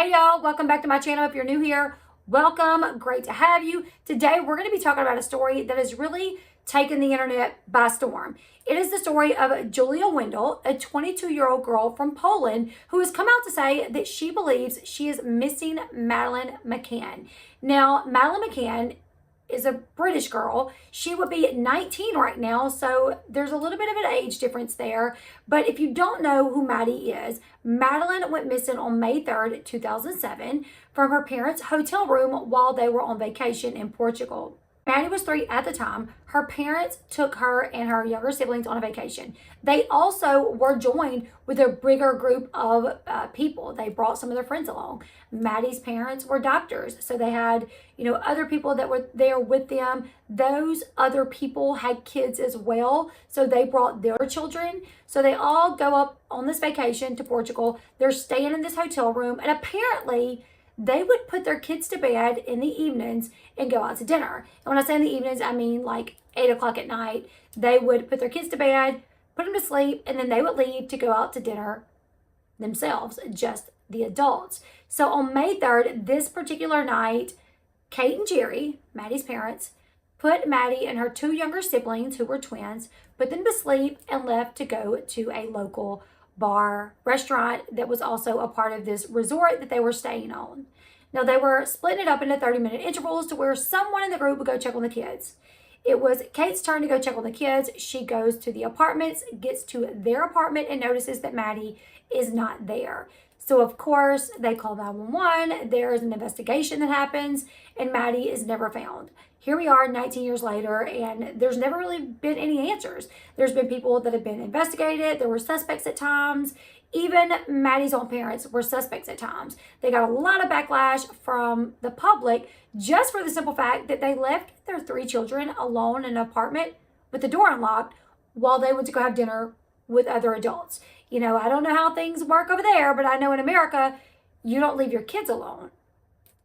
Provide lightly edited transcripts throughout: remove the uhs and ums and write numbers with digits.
Hey y'all, welcome back to my channel. If you're new here, welcome. Great to have you. Today we're going to be talking about a story that has really taken the internet by storm. It is the story of Julia Wendell, a 22-year-old girl from Poland who has come out to say that she believes she is missing Madeline McCann. Now, Madeline McCann is a British girl. She would be 19 right now, so there's a little bit of an age difference there. But if you don't know who Maddie is, Madeline went missing on May 3rd, 2007 from her parents' hotel room while they were on vacation in Portugal. Maddie was 3 at the time. Her parents took her and her younger siblings on a vacation. They also were joined with a bigger group of people. They brought some of their friends along. Maddie's parents were doctors, so they had, other people that were there with them. Those other people had kids as well, so they brought their children. So they all go up on this vacation to Portugal. They're staying in this hotel room, and apparently they would put their kids to bed in the evenings and go out to dinner. And when I say in the evenings, I mean like 8 o'clock at night. They would put their kids to bed, put them to sleep, and then they would leave to go out to dinner themselves, just the adults. So on May 3rd, this particular night, Kate and Jerry, Maddie's parents, put Maddie and her 2 younger siblings, who were twins, put them to sleep and left to go to a local bar restaurant that was also a part of this resort that they were staying on. Now, they were splitting it up into 30-minute intervals to where someone in the group would go check on the kids. It was Kate's turn to go check on the kids. She goes to the apartments, gets to their apartment, and notices that Maddie is not there. So, of course, they call 911. There's an investigation that happens, and Maddie is never found. Here we are 19 years later, and there's never really been any answers. There's been people that have been investigated. There were suspects at times. Even Maddie's own parents were suspects at times. They got a lot of backlash from the public just for the simple fact that they left their 3 children alone in an apartment with the door unlocked while they went to go have dinner with other adults. I don't know how things work over there, but I know in America, you don't leave your kids alone,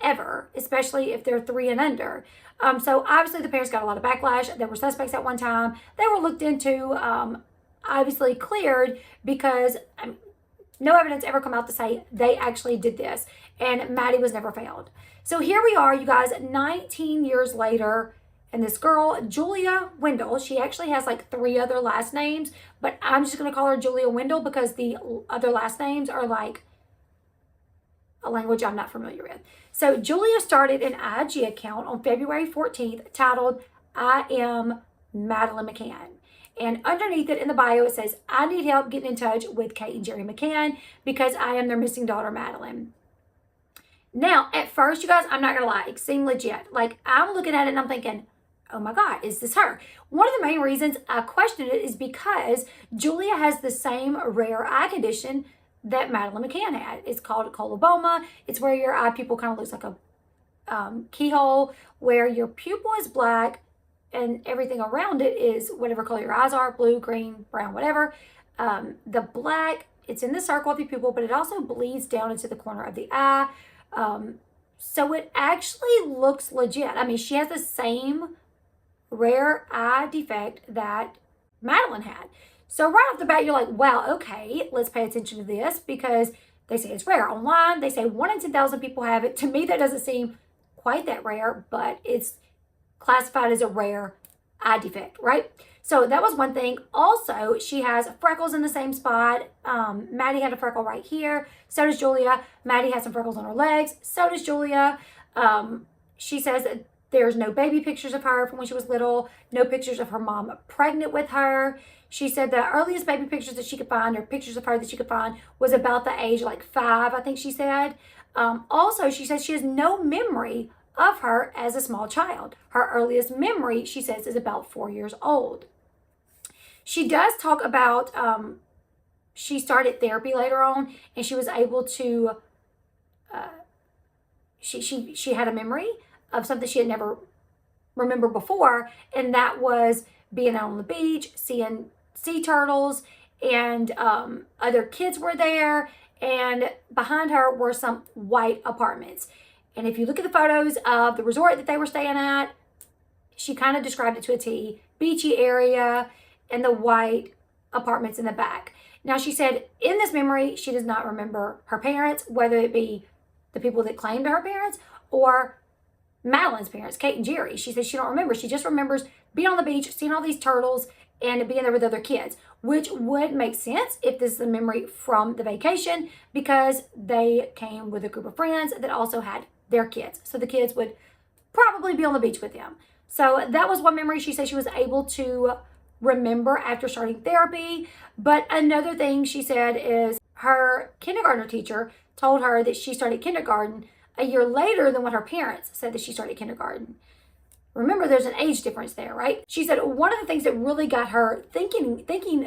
ever, especially if they're 3 and under. So obviously the parents got a lot of backlash. They were suspects at one time. They were looked into, obviously cleared because no evidence ever come out to say they actually did this, and Maddie was never found. So here we are, you guys, 19 years later, and this girl, Julia Wendell, she actually has like 3 other last names, but I'm just going to call her Julia Wendell because the other last names are like a language I'm not familiar with. So Julia started an IG account on February 14th titled, "I am Madeline McCann." And underneath it in the bio, it says, "I need help getting in touch with Kate and Jerry McCann because I am their missing daughter, Madeline." Now, at first, you guys, I'm not going to lie, it seemed legit. Like, I'm looking at it and I'm thinking, oh my God, is this her? One of the main reasons I questioned it is because Julia has the same rare eye condition that Madeline McCann had. It's called coloboma. It's where your eye pupil kind of looks like a keyhole, where your pupil is black and everything around it is whatever color your eyes are, blue, green, brown, whatever. The black, it's in the circle of your pupil, but it also bleeds down into the corner of the eye. So it actually looks legit. I mean, she has the same rare eye defect that Madeline had. So right off the bat, you're like, wow, okay, let's pay attention to this because they say it's rare. Online, they say 1 in 10,000 people have it. To me, that doesn't seem quite that rare, but it's classified as a rare eye defect, right? So that was one thing. Also, she has freckles in the same spot. Maddie had a freckle right here. So does Julia. Maddie has some freckles on her legs. So does Julia. She says that there's no baby pictures of her from when she was little. No pictures of her mom pregnant with her. She said the earliest baby pictures that she could find, or pictures of her that she could find, was about the age like 5, I think she said. Also, she says she has no memory of her as a small child. Her earliest memory, she says, is about 4 years old. She does talk about she started therapy later on, and she was able to, she had a memory of something she had never remembered before, and that was being out on the beach, seeing sea turtles, and other kids were there, and behind her were some white apartments. And if you look at the photos of the resort that they were staying at, she kind of described it to a T. Beachy area and the white apartments in the back. Now, she said in this memory, she does not remember her parents, whether it be the people that claimed her parents, or Madeline's parents, Kate and Jerry. She says she don't remember. She just remembers being on the beach, seeing all these turtles, and being there with other kids, which would make sense if this is a memory from the vacation, because they came with a group of friends that also had their kids. So the kids would probably be on the beach with them. So that was one memory she said she was able to remember after starting therapy. But another thing she said is her kindergartner teacher told her that she started kindergarten a year later than what her parents said that she started kindergarten. Remember, there's an age difference there, right? She said one of the things that really got her thinking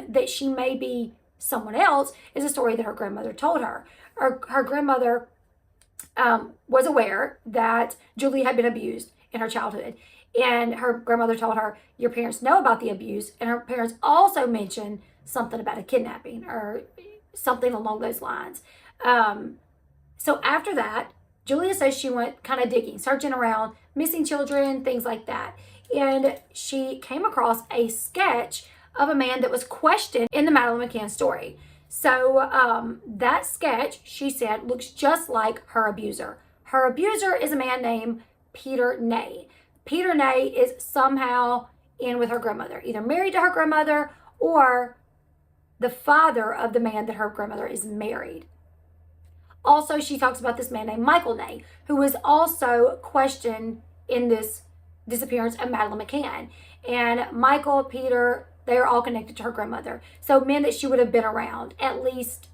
that she may be someone else is a story that her grandmother told her. Her grandmother was aware that Julia had been abused in her childhood. And her grandmother told her, your parents know about the abuse. And her parents also mentioned something about a kidnapping or something along those lines. So after that, Julia says she went kind of digging, searching around, missing children, things like that. And she came across a sketch of a man that was questioned in the Madeline McCann story. So that sketch, she said, looks just like her abuser. Her abuser is a man named Peter Ney. Peter Ney is somehow in with her grandmother, either married to her grandmother or the father of the man that her grandmother is married. Also, she talks about this man named Michael Ney, who was also questioned in this disappearance of Madeline McCann. And Michael, Peter, they are all connected to her grandmother. So men that she would have been around, at least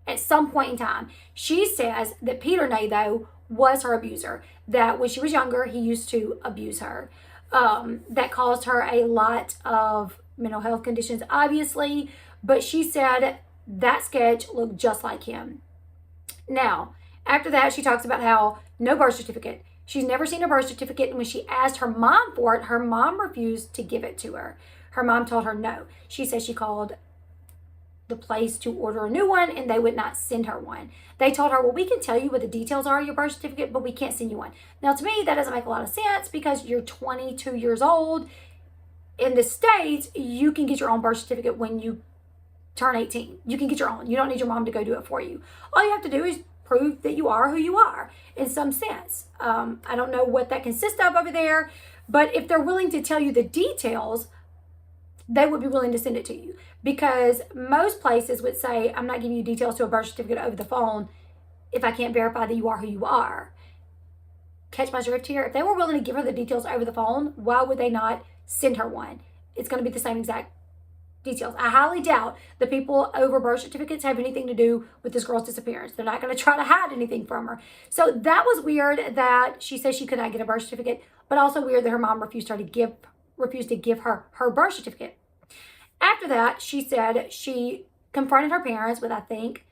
at some point in time. She says that Peter Ney, though, was her abuser. That when she was younger, he used to abuse her. That caused her a lot of mental health conditions, obviously. But she said that sketch looked just like him. Now, after that, she talks about how no birth certificate. She's never seen a birth certificate, and when she asked her mom for it, her mom refused to give it to her. Her mom told her no. She said she called the place to order a new one, and they would not send her one. They told her, well, we can tell you what the details are of your birth certificate, but we can't send you one. Now, to me, that doesn't make a lot of sense because you're 22 years old. In the States, you can get your own birth certificate when you turn 18. You can get your own. You don't need your mom to go do it for you. All you have to do is prove that you are who you are in some sense. I don't know what that consists of over there, but if they're willing to tell you the details, they would be willing to send it to you, because most places would say, I'm not giving you details to a birth certificate over the phone if I can't verify that you are who you are. Catch my drift here? If they were willing to give her the details over the phone, why would they not send her one? It's going to be the same exact details. I highly doubt the people over birth certificates have anything to do with this girl's disappearance. They're not going to try to hide anything from her. So that was weird that she says she could not get a birth certificate, but also weird that her mom refused to give her her birth certificate. After that, she said she confronted her parents with, I think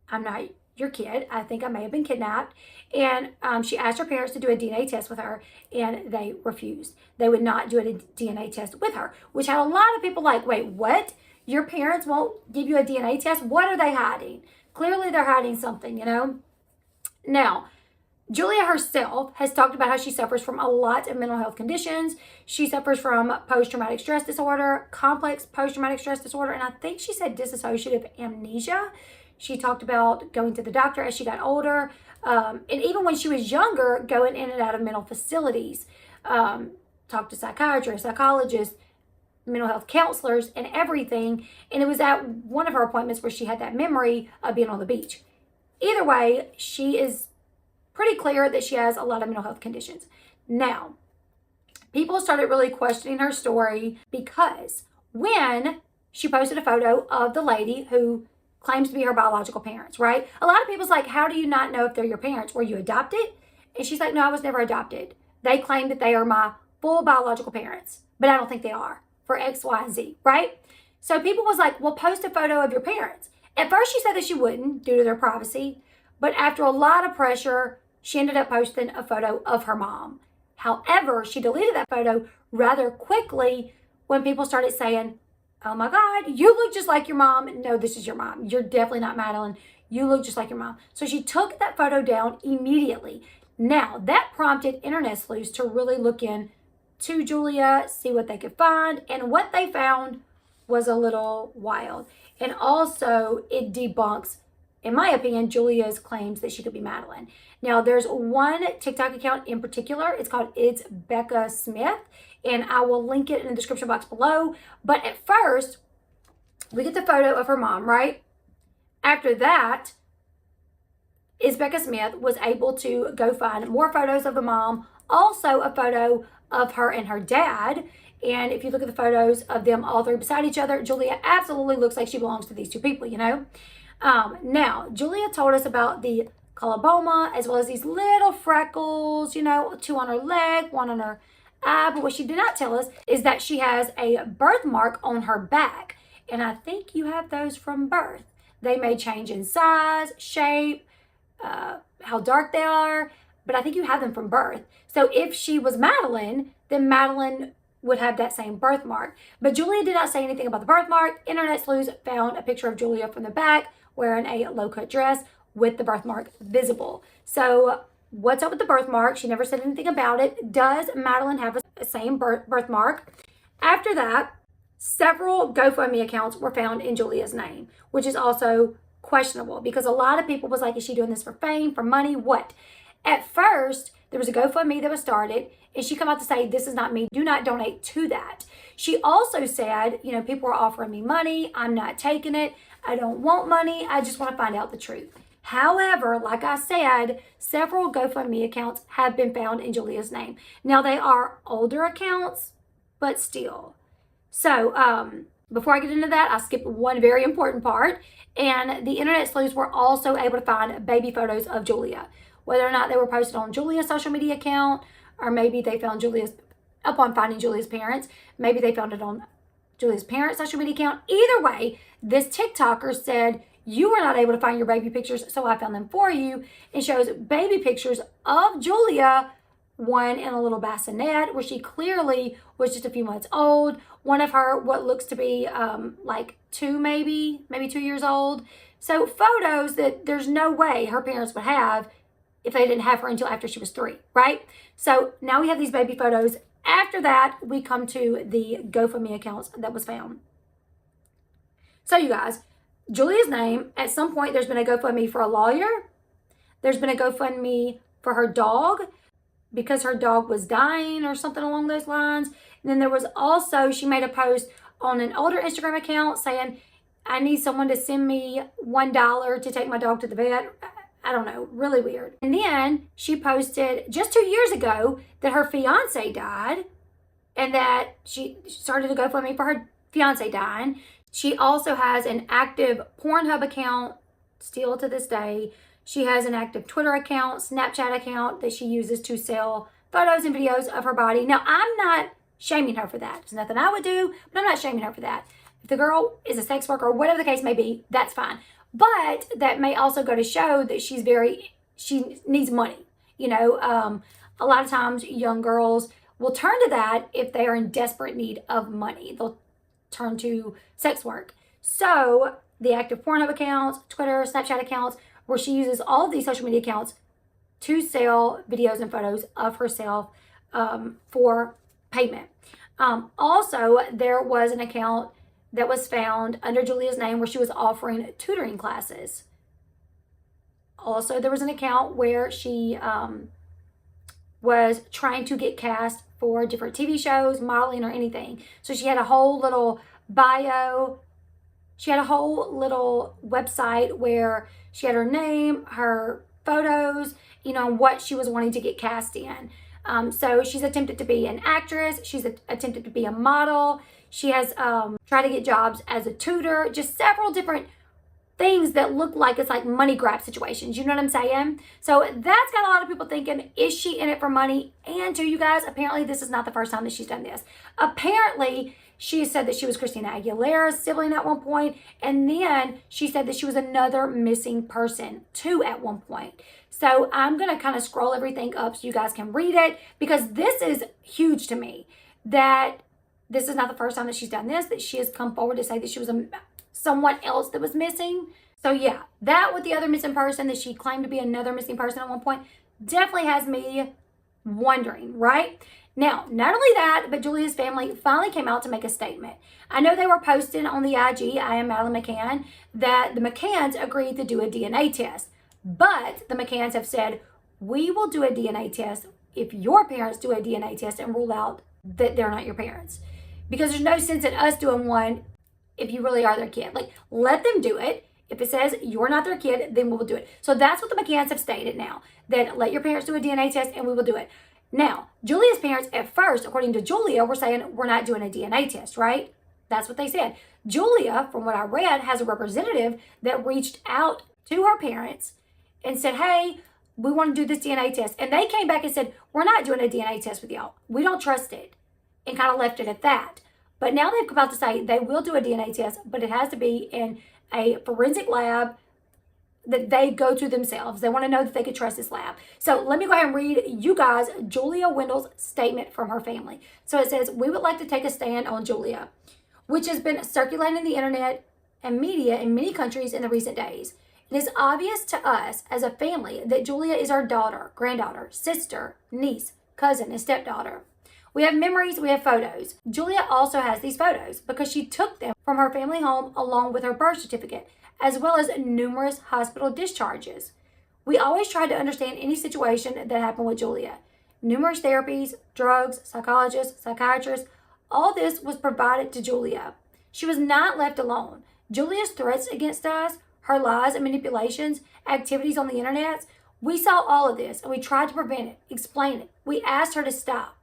I'm not your kid. I think I may have been kidnapped. And she asked her parents to do a DNA test with her, and they refused. They would not do a DNA test with her, which had a lot of people like, wait, what? Your parents won't give you a DNA test? What are they hiding? Clearly they're hiding something, you know? Now, Julia herself has talked about how she suffers from a lot of mental health conditions. She suffers from post-traumatic stress disorder, complex post-traumatic stress disorder, and I think she said dissociative amnesia. She talked about going to the doctor as she got older, and even when she was younger, going in and out of mental facilities. Talked to psychiatrists, psychologists, mental health counselors, and everything. And it was at one of her appointments where she had that memory of being on the beach. Either way, she is pretty clear that she has a lot of mental health conditions. Now, people started really questioning her story because when she posted a photo of the lady who claims to be her biological parents, right? A lot of people's like, how do you not know if they're your parents? Were you adopted? And she's like, no, I was never adopted. They claim that they are my full biological parents, but I don't think they are for X, Y, and Z, right? So people was like, well, post a photo of your parents. At first she said that she wouldn't due to their privacy, but after a lot of pressure, she ended up posting a photo of her mom. However, she deleted that photo rather quickly when people started saying, oh my God, you look just like your mom. No, this is your mom. You're definitely not Madeline. You look just like your mom. So she took that photo down immediately. Now, that prompted internet sleuths to really look into Julia, see what they could find. And what they found was a little wild. And also, it debunks in my opinion, Julia's claims that she could be Madeline. Now, there's one TikTok account in particular. It's called It's Becca Smith, and I will link it in the description box below. But at first, we get the photo of her mom, right? After that, It's Becca Smith was able to go find more photos of the mom, also a photo of her and her dad. And if you look at the photos of them all three beside each other, Julia absolutely looks like she belongs to these two people, you know? Now, Julia told us about the coloboma as well as these little freckles, you know, 2 on her leg, 1 on her eye. But what she did not tell us is that she has a birthmark on her back. And I think you have those from birth. They may change in size, shape, how dark they are, but I think you have them from birth. So if she was Madeline, then Madeline would have that same birthmark. But Julia did not say anything about the birthmark. Internet sleuths found a picture of Julia from the back wearing a low-cut dress with the birthmark visible. So what's up with the birthmark? She never said anything about it. Does Madeline have a same birthmark? After that, several GoFundMe accounts were found in Julia's name, which is also questionable because a lot of people was like, is she doing this for fame, for money, what? At first, there was a GoFundMe that was started, and she come out to say, this is not me, do not donate to that. She also said, you know, people are offering me money, I'm not taking it, I don't want money, I just want to find out the truth. However, like I said, several GoFundMe accounts have been found in Julia's name. Now, they are older accounts, but still. So, before I get into that, I skipped one very important part, and the internet sleuths were also able to find baby photos of Julia. Whether or not they were posted on Julia's social media account, or maybe they found upon finding Julia's parents, maybe they found it on Julia's parents' social media account. Either way, this TikToker said, you were not able to find your baby pictures, so I found them for you, and shows baby pictures of Julia, one in a little bassinet where she clearly was just a few months old, one of her what looks to be like 2 maybe 2 years old. So photos that there's no way her parents would have if they didn't have her until after she was 3, right? So now we have these baby photos. After that, we come to the GoFundMe accounts that was found. So you guys, Julia's name, at some point, there's been a GoFundMe for a lawyer. There's been a GoFundMe for her dog because her dog was dying or something along those lines. And then there was also, she made a post on an older Instagram account saying, I need someone to send me $1 to take my dog to the vet. I don't know, really weird. And then she posted just 2 years ago that her fiance died and that she started a GoFundMe for her fiance dying. She also has an active Pornhub account still to this day. She has an active Twitter account, Snapchat account that she uses to sell photos and videos of her body. Now, I'm not shaming her for that. It's nothing I would do, but I'm not shaming her for that. If the girl is a sex worker or whatever the case may be, that's fine. But that may also go to show that she needs money. You know, a lot of times young girls will turn to that if they are in desperate need of money. They'll turn to sex work. So the active Pornhub accounts, Twitter, Snapchat accounts, where she uses all of these social media accounts to sell videos and photos of herself for payment. Also, there was an account that was found under Julia's name where she was offering tutoring classes. Also, there was an account where she was trying to get cast for different TV shows, modeling, or anything. So she had a whole little bio. She had a whole little website where she had her name, her photos, you know, what she was wanting to get cast in. So she's attempted to be an actress. She's attempted to be a model. She has tried to get jobs as a tutor, just several different things that look like it's like money grab situations. You know what I'm saying? So that's got a lot of people thinking, is she in it for money? And to you guys, apparently this is not the first time that she's done this. Apparently, she said that she was Christina Aguilera's sibling at one point, and then she said that she was another missing person too at one point. So I'm going to kind of scroll everything up so you guys can read it, because this is huge to me, that this is not the first time that she's done this, that she has come forward to say that she was someone else that was missing. So yeah, that with the other missing person, that she claimed to be another missing person at one point, definitely has me wondering, right? Now, not only that, but Julia's family finally came out to make a statement. I know they were posting on the IG, I am Madeline McCann, that the McCanns agreed to do a DNA test. But the McCanns have said, we will do a DNA test if your parents do a DNA test and rule out that they're not your parents. Because there's no sense in us doing one if you really are their kid. Like, let them do it. If it says you're not their kid, then we will do it. So that's what the McCanns have stated now, that let your parents do a DNA test and we will do it. Now, Julia's parents at first, according to Julia, were saying we're not doing a DNA test, right? That's what they said. Julia, from what I read, has a representative that reached out to her parents and said, hey, we want to do this DNA test. And they came back and said, we're not doing a DNA test with y'all. We don't trust it. And kind of left it at that. But now they've come out to say they will do a DNA test, but it has to be in a forensic lab that they go to themselves. They want to know that they could trust this lab. So let me go ahead and read you guys Julia Wendell's statement from her family. So it says, we would like to take a stand on Julia, which has been circulating the internet and media in many countries in the recent days. It is obvious to us as a family that Julia is our daughter, granddaughter, sister, niece, cousin, and stepdaughter. We have memories, we have photos. Julia also has these photos because she took them from her family home along with her birth certificate, as well as numerous hospital discharges. We always tried to understand any situation that happened with Julia. Numerous therapies, drugs, psychologists, psychiatrists, all this was provided to Julia. She was not left alone. Julia's threats against us, her lies and manipulations, activities on the internet, we saw all of this and we tried to prevent it, explain it. We asked her to stop.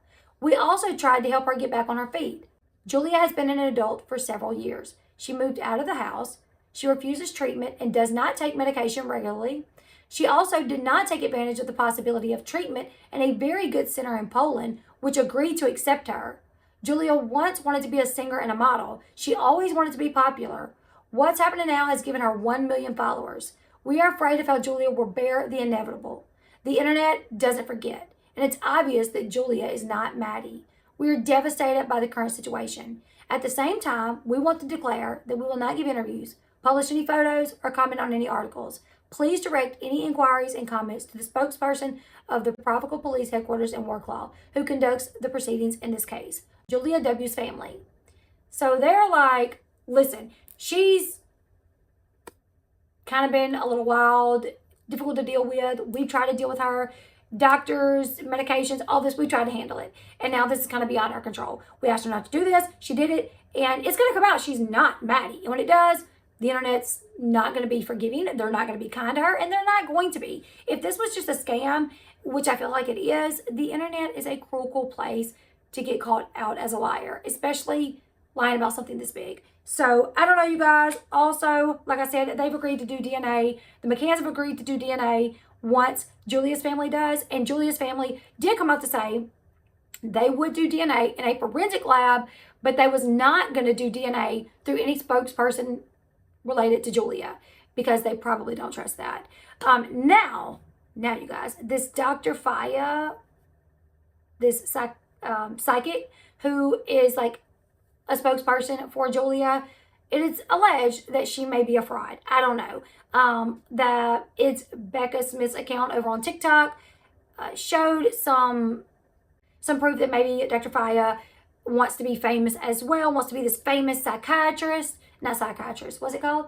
We also tried to help her get back on her feet. Julia has been an adult for several years. She moved out of the house. She refuses treatment and does not take medication regularly. She also did not take advantage of the possibility of treatment in a very good center in Poland, which agreed to accept her. Julia once wanted to be a singer and a model. She always wanted to be popular. What's happening now has given her 1 million followers. We are afraid of how Julia will bear the inevitable. The internet doesn't forget, and it's obvious that Julia is not Maddie. We are devastated by the current situation. At the same time, we want to declare that we will not give interviews, publish any photos, or comment on any articles. Please direct any inquiries and comments to the spokesperson of the Provincial Police Headquarters in Warklaw, who conducts the proceedings in this case, Julia W.'s family. So they're like, listen, she's kind of been a little wild, difficult to deal with. We've tried to deal with her. Doctors, medications, all this, we tried to handle it. And now this is kind of beyond our control. We asked her not to do this. She did it. And it's going to come out she's not Maddie. And when it does, the internet's not going to be forgiving. They're not going to be kind to her. And they're not going to be. If this was just a scam, which I feel like it is, the internet is a cruel place to get caught out as a liar, especially lying about something this big. So, I don't know, you guys. Also, like I said, they've agreed to do DNA. The McCanns have agreed to do DNA once Julia's family does. And Julia's family did come out to say they would do DNA in a forensic lab, but they was not going to do DNA through any spokesperson related to Julia because they probably don't trust that. Now, you guys, this Dr. Faya, this psychic who is like a spokesperson for Julia, it is alleged that she may be a fraud. I don't know. That it's Becca Smith's account over on TikTok showed some proof that maybe Dr. Faya wants to be famous as well, wants to be this famous psychiatrist. Not psychiatrist, what's it called?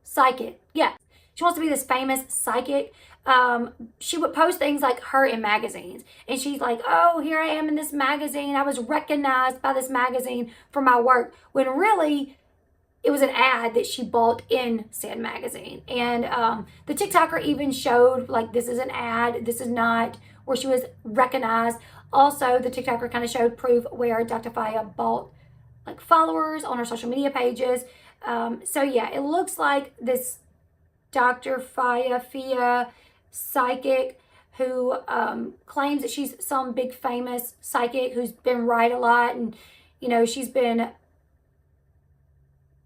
Psychic. Yeah. She wants to be this famous psychic. She would post things like her in magazines. And she's like, oh, here I am in this magazine. I was recognized by this magazine for my work. When really, it was an ad that she bought in said magazine. And the TikToker even showed, like, this is an ad. This is not where she was recognized. Also, the TikToker kind of showed proof where Dr. Faya bought, like, followers on her social media pages. So, yeah, it looks like this Dr. Fia psychic who claims that she's some big famous psychic who's been right a lot, and you know, she's been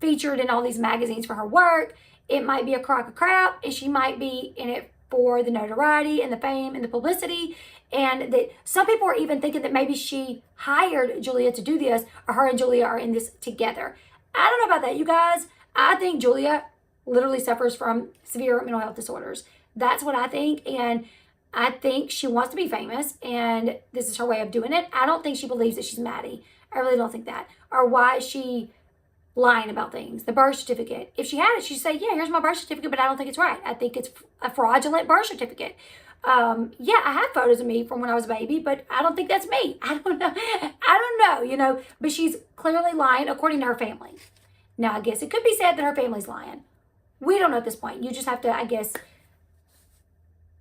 featured in all these magazines for her work. It might be a crock of crap, and she might be in it for the notoriety and the fame and the publicity. And that some people are even thinking that maybe she hired Julia to do this, or her and Julia are in this together. I don't know about that, you guys. I think Julia literally suffers from severe mental health disorders. That's what I think. And I think she wants to be famous, and this is her way of doing it. I don't think she believes that she's Maddie. I really don't think that. Or why is she lying about things? The birth certificate. If she had it, she'd say, yeah, here's my birth certificate, but I don't think it's right. I think it's a fraudulent birth certificate. Yeah, I have photos of me from when I was a baby, but I don't think that's me. I don't know. I don't know, but she's clearly lying according to her family. Now, I guess it could be said that her family's lying. We don't know at this point. You just have to, I guess,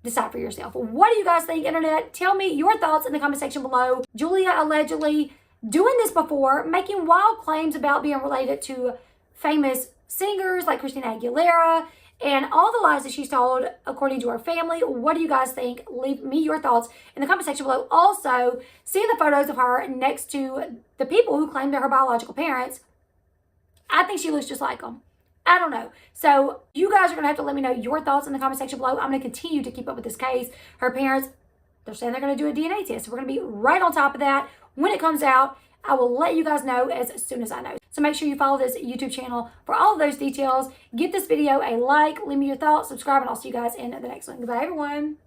decide for yourself. What do you guys think, internet? Tell me your thoughts in the comment section below. Julia allegedly doing this before, making wild claims about being related to famous singers like Christina Aguilera, and all the lies that she's told according to her family. What do you guys think? Leave me your thoughts in the comment section below. Also, seeing the photos of her next to the people who claim they're her biological parents, I think she looks just like them. I don't know. So you guys are going to have to let me know your thoughts in the comment section below. I'm going to continue to keep up with this case. Her parents, they're saying they're going to do a DNA test. So we're going to be right on top of that. When it comes out, I will let you guys know as soon as I know. So make sure you follow this YouTube channel for all of those details. Give this video a like, leave me your thoughts, subscribe, and I'll see you guys in the next one. Goodbye, everyone.